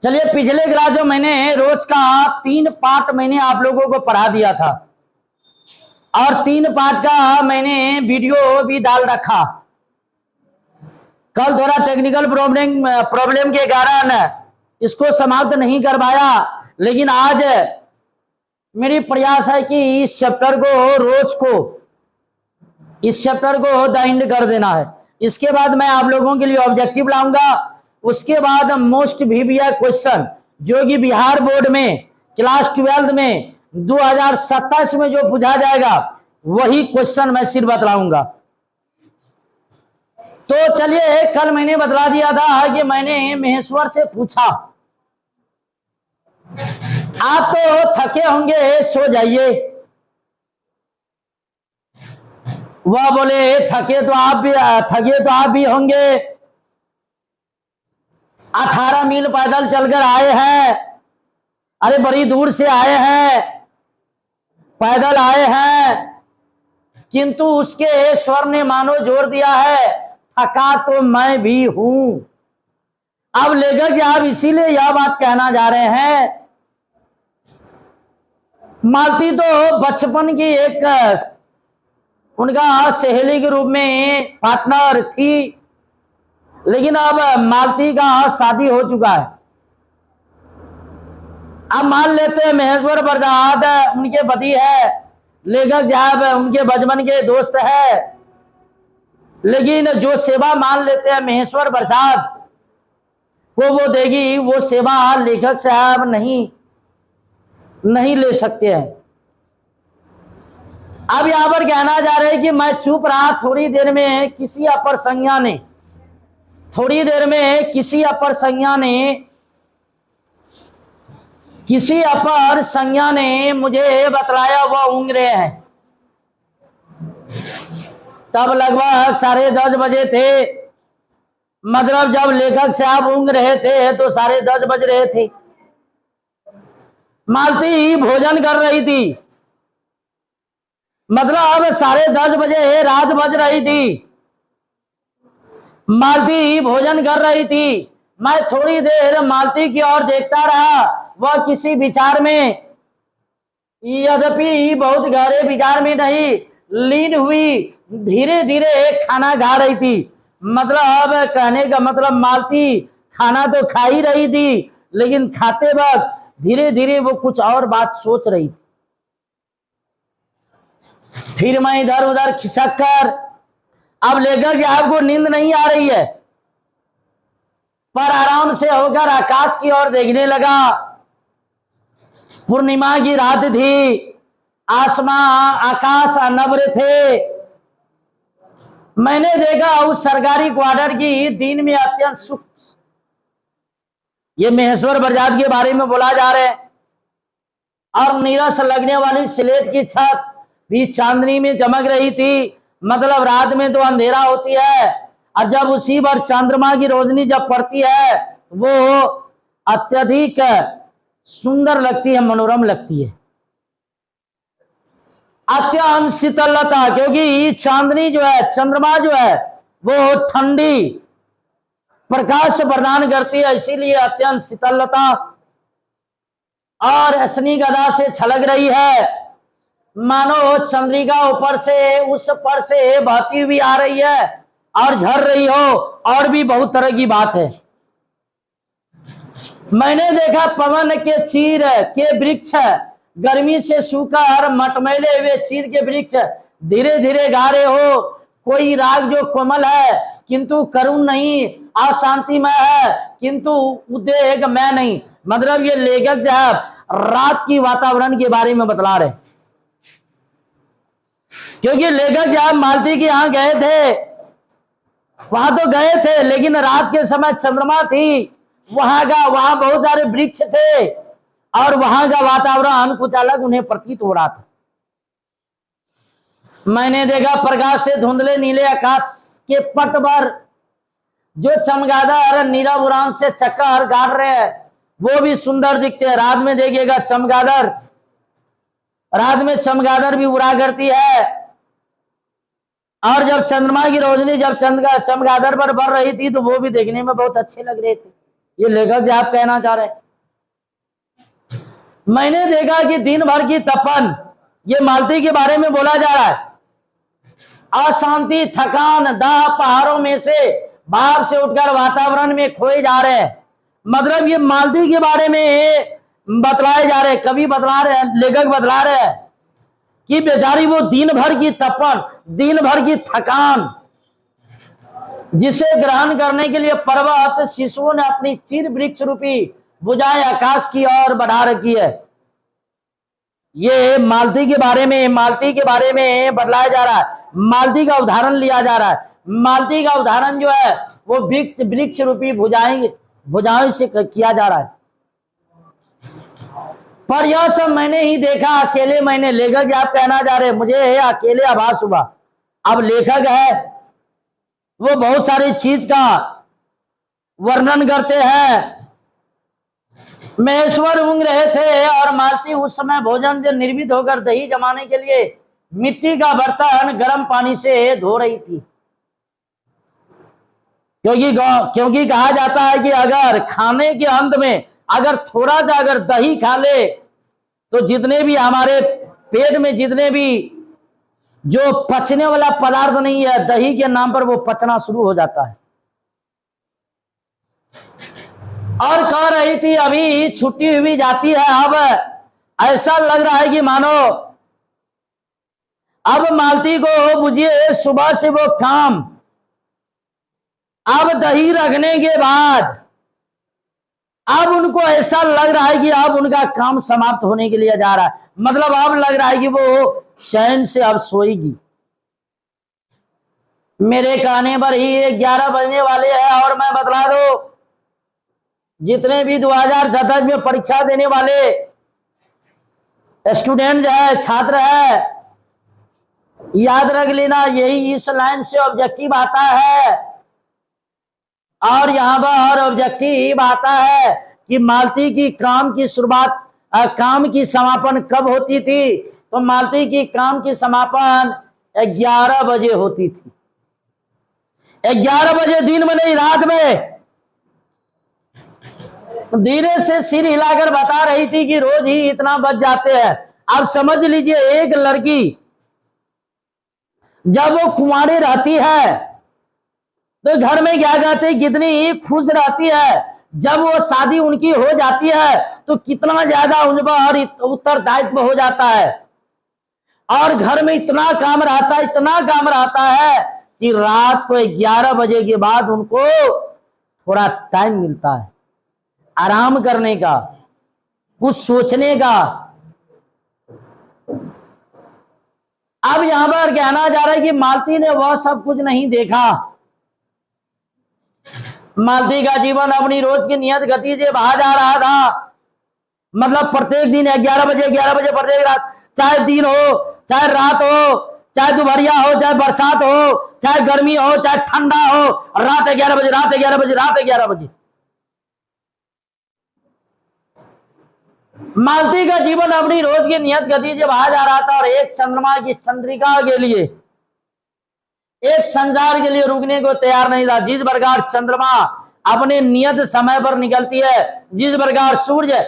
चलिए, पिछले क्लास जो मैंने रोज का 3 पार्ट मैंने आप लोगों को पढ़ा दिया था और 3 पार्ट का मैंने वीडियो भी डाल रखा। कल थोड़ा टेक्निकल प्रॉब्लम के कारण इसको समाप्त नहीं कर पाया, लेकिन आज मेरी प्रयास है कि इस चैप्टर को द एंड कर देना है। इसके बाद मैं आप लोगों के लिए ऑब्जेक्टिव लाऊंगा। उसके बाद मोस्ट वीवीआई क्वेश्चन जो कि बिहार बोर्ड में क्लास 12 में 2027 में जो पूछा जाएगा वही क्वेश्चन मैं सिर्फ बतलाऊंगा। तो चलिए, कल मैंने बतला दिया था कि मैंने महेश्वर से पूछा, आप तो थके होंगे, सो जाइए। वह बोले, थके तो आप भी होंगे। 18 मील पैदल चलकर आए हैं, अरे बड़ी दूर से आए हैं, पैदल आए हैं, किंतु उसके स्वर ने मानो जोर दिया है, थका तो मैं भी हूं। अब लेखक आप इसीलिए यह बात कहना जा रहे हैं। मालती तो बचपन की एक उनका सहेली के रूप में पार्टनर थी, लेकिन अब मालती का शादी हो चुका है। अब मान लेते हैं महेश्वर प्रसाद उनके पति है, लेखक साहब उनके बचपन के दोस्त है, लेकिन जो सेवा मान लेते हैं महेश्वर प्रसाद को वो देगी, वो सेवा लेखक साहब नहीं ले सकते हैं। अब यहां पर कहना जा रहा है कि मैं चुप रहा, थोड़ी देर में किसी अपर संज्ञा ने मुझे बतलाया वह ऊँघ रहे हैं। तब लगभग 10:30 बजे थे, मतलब जब लेखक साहब ऊँघ रहे थे तो 10:30 बज रहे थे। मालती भोजन कर रही थी, मतलब 10:30 बजे रात बज रही थी, मालती भोजन कर रही थी। मैं थोड़ी देर मालती की ओर देखता रहा, वह किसी विचार में, यद्यपि बहुत गहरे विचार में नहीं, लीन हुई धीरे धीरे खाना खा रही थी। मतलब कहने का मतलब मालती खाना तो खा ही रही थी, लेकिन खाते वक्त धीरे धीरे वो कुछ और बात सोच रही थी। फिर मैं इधर उधर खिसक कर, अब लेखक आपको नींद नहीं आ रही है, पर आराम से होकर आकाश की ओर देखने लगा। पूर्णिमा की रात थी, आकाश अनब्र थे। मैंने देखा उस सरकारी क्वार्टर की दिन में अत्यंत सूक्ष्म, ये महेश्वर प्रसाद के बारे में बोला जा रहा है, और नीरस लगने वाली स्लेट की छत भी चांदनी में चमक रही थी। मतलब रात में तो अंधेरा होती है, और जब उसी पर चंद्रमा की रोशनी जब पड़ती है वो अत्यधिक सुंदर लगती है, मनोरम लगती है, अत्यंत शीतलता, क्योंकि चांदनी जो है, चंद्रमा जो है वो ठंडी प्रकाश प्रदान करती है, इसीलिए अत्यंत शीतलता और असनी गदा से छलक रही है, मानो चंद्रिका ऊपर से उस पर से बहती हुई आ रही है और झड़ रही हो। और भी बहुत तरह की बात है। मैंने देखा पवन के चीर के वृक्ष, गर्मी से सूखकर मटमैले हुए चीर के वृक्ष धीरे धीरे गा रहे हो। कोई राग जो कोमल है किंतु करुण नहीं, अशांतिमय है किंतु उद्वेग में नहीं। मतलब ये लेखक साहब रात की वातावरण के बारे में बतला रहे, क्योंकि लेखक साहब मालती के यहां गए थे, वहां तो गए थे, लेकिन रात के समय चंद्रमा थी, वहां बहुत सारे वृक्ष थे और वहां का वातावरण कुछ अलग उन्हें प्रतीत हो रहा था। मैंने देखा प्रकाश से धुंधले नीले आकाश के पट पर जो चमगादड़ नीरव उड़ान से चक्कर काट रहे हैं वो भी सुंदर दिखते हैं। रात में देखिएगा चमगादड़, रात में चमगादड़ भी उड़ा करती है, और जब चंद्रमा की रोशनी जब चमगादड़ पर पड़ रही थी तो वो भी देखने में बहुत अच्छे लग रहे थे। ये लेखक जी आप कहना चाह रहे हैं। मैंने देखा कि दिन भर की तपन, ये मालती के बारे में बोला जा रहा है। अशांति, थकान, दाह, पहाड़ों में से भाव से उठकर वातावरण में खोए जा रहे हैं। मतलब ये मालती के बारे में बतलाए जा रहे हैं, कवि बतला रहे हैं, लेखक बतला रहे हैं कि बेचारी वो दिन भर की तपन, दिन भर की थकान, जिसे ग्रहण करने के लिए पर्वत शिशुओं ने अपनी चीर वृक्ष रूपी भुजाएं आकाश की ओर बढ़ा रखी है। ये मालती के बारे में बतलाया जा रहा है। मालती का उदाहरण लिया जा रहा है। मालती का उदाहरण जो है वो वृक्ष रूपी भुजाओं से किया जा रहा है। पर यह सब मैंने ही देखा अकेले मैंने। लेखक आप कहना जा रहे, मुझे अकेले आभास हुआ। अब लेखक है वो बहुत सारी चीज का वर्णन करते हैं। महेश्वर ऊँघ रहे थे और मालती उस समय भोजन से निर्मित होकर दही जमाने के लिए मिट्टी का बर्तन गर्म पानी से धो रही थी। क्योंकि कहा जाता है कि अगर खाने के अंत में अगर थोड़ा सा अगर दही खा ले तो जितने भी हमारे पेट में जितने भी जो पचने वाला पदार्थ नहीं है, दही के नाम पर वो पचना शुरू हो जाता है। और कह रही थी अभी छुट्टी हुई जाती है। अब ऐसा लग रहा है कि मानो अब मालती को बुझिए सुबह से वो काम, अब दही रखने के बाद अब उनको ऐसा लग रहा है कि अब उनका काम समाप्त होने के लिए जा रहा है। मतलब अब लग रहा है कि वो चैन से अब सोएगी। मेरे कहने पर ही 11 बजने वाले हैं और मैं बतला दो जितने भी 2027 में परीक्षा देने वाले स्टूडेंट है, छात्र है, याद रख लेना यही इस लाइन से ऑब्जेक्टिव आता है। और यहां पर ऑब्जेक्टिव आता है कि मालती की काम की शुरुआत, काम की समापन कब होती थी? तो मालती की काम की समापन 11 बजे होती थी। 11 बजे दिन में नहीं, रात में। धीरे से सिर हिलाकर बता रही थी कि रोज ही इतना बच जाते हैं। आप समझ लीजिए एक लड़की जब वो कुंवारी रहती है तो घर में क्या कहते हैं कितनी खुश रहती है। जब वो शादी उनकी हो जाती है तो कितना ज्यादा उन पर उत्तरदायित्व हो जाता है और घर में इतना काम रहता है कि रात को 11 बजे के बाद उनको थोड़ा टाइम मिलता है आराम करने का, कुछ सोचने का। अब यहां पर कहना जा रहा है कि मालती ने वह सब कुछ नहीं देखा। मालती का जीवन अपनी रोज की नियत गति से बहा जा रहा था। मतलब प्रत्येक दिन 11 बजे प्रत्येक रात, चाहे दिन हो चाहे रात हो, चाहे दोपहरिया हो चाहे बरसात हो, चाहे गर्मी हो चाहे ठंडा हो, रात 11 बजे। मालती का जीवन अपनी रोज की नियत गति से बहा जा रहा था और एक चंद्रमा की चंद्रिका के लिए, एक संचार के लिए रुकने को तैयार नहीं था। जिस प्रकार चंद्रमा अपने नियत समय पर निकलती है, जिस प्रकार सूर्य